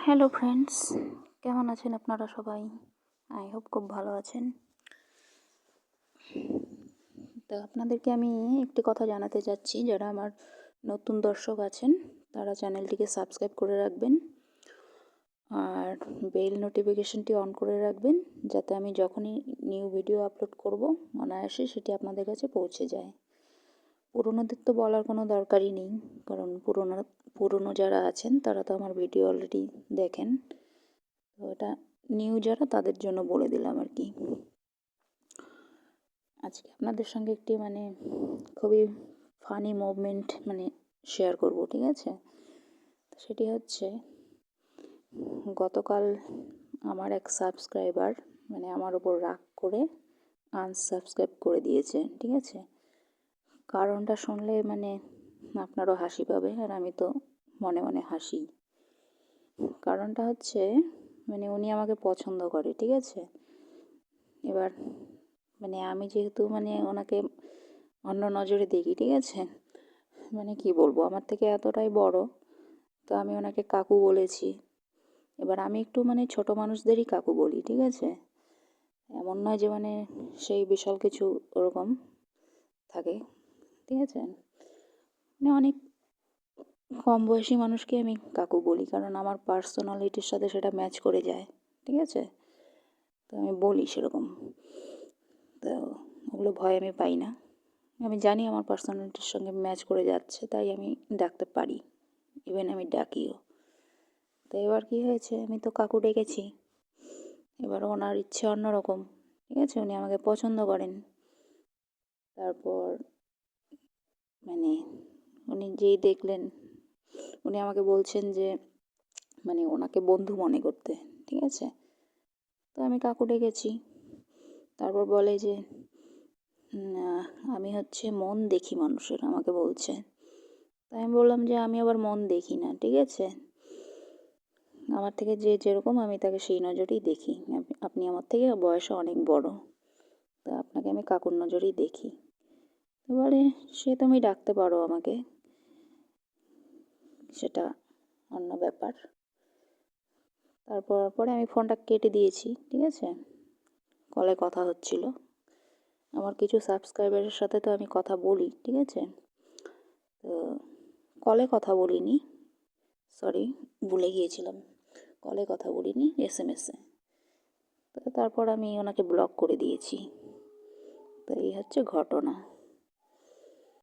Hello friends, কেমন আছেন আপনারা সবাই? আই হোপ খুব ভালো আছেন। তো আপনাদেরকে আমি একটি কথা জানাতে চাচ্ছি, যারা আমার নতুন দর্শক আছেন তারা চ্যানেলটিকে সাবস্ক্রাইব করে রাখবেন আর বেল নোটিফিকেশনটি অন করে রাখবেন, যাতে আমি যখনই নিউ ভিডিও আপলোড করব অনায়াসে সেটি আপনাদের কাছে পৌঁছে যায়। পুরনোদের তো বলার কোনো দরকারই নেই, কারণ পুরনো যারা আছেন তারা তো আমার ভিডিও অলরেডি দেখেন। তো এটা নিউ যারা তাদের জন্য বলে দিলাম আর কি। আজকে আপনাদের সঙ্গে একটি খুবই ফানি মুভমেন্ট শেয়ার করব, ঠিক আছে? সেটি হচ্ছে, গতকাল আমার এক সাবস্ক্রাইবার আমার ওপর রাগ করে আনসাবস্ক্রাইব করে দিয়েছে, ঠিক আছে? কারণটা শুনলে আপনারও হাসি পাবে, আর আমি তো মনে মনে হাসি। কারণটা হচ্ছে উনি আমাকে পছন্দ করে, ঠিক আছে? এবার আমি যেহেতু ওনাকে অন্য নজরে দেখি, ঠিক আছে? কি বলবো, আমার থেকে এতটাই বড়, তো আমি ওনাকে কাকু বলেছি। এবার আমি একটু ছোট মানুষদেরই কাকু বলি, ঠিক আছে? এমন নয় যে সেই বিশাল কিছু ওরকম থাকে, ঠিক আছে? অনেক কম বয়সী মানুষকে আমি কাকু বলি, কারণ আমার পার্সোনালিটির সাথে সেটা ম্যাচ করে যায়, ঠিক আছে? তো আমি বলি সেরকম। তো ওগুলো ভয় আমি পাই না, আমি জানি আমার পার্সোনালিটির সঙ্গে ম্যাচ করে যাচ্ছে, তাই আমি ডাকতে পারি, ইভেন আমি ডাকিও। তো এবার কি হয়েছে, আমি তো কাকু ডেকেছি, এবার ওনার ইচ্ছে অন্যরকম, ঠিক আছে? উনি আমাকে পছন্দ করেন। তারপর উনি যেই দেখলেন, উনি আমাকে বলছেন যে ওনাকে বন্ধু মনে করতে, ঠিক আছে? তো আমি কাকু ডেকেছি। তারপর বলে যে আমি হচ্ছে মন দেখি মানুষের, আমাকে বলছে। তাই আমি বললাম যে আমি আবার মন দেখি না, ঠিক আছে? আমার থেকে যে যেরকম আমি তাকে সেই নজরেই দেখি। আপনি আমার থেকে বয়সে অনেক বড়, তো আপনাকে আমি কাকুর নজরেই দেখি। তো বলে, সে তুমি ডাকতে পারো আমাকে, সেটা অন্য ব্যাপার। পরে আমি ফোনটা কেটে দিয়েছি, ঠিক আছে? কলে কথা হচ্ছিল, আমার কিছু সাবস্ক্রাইবারের সাথে তো আমি কথা বলি, ঠিক আছে? তো কলে কথা বলিনি, সরি, ভুলে গিয়েছিলাম, কলে কথা বলিনি, SMS-এ। তো তারপর আমি ওনাকে ব্লক করে দিয়েছি। তো এই হচ্ছে ঘটনা।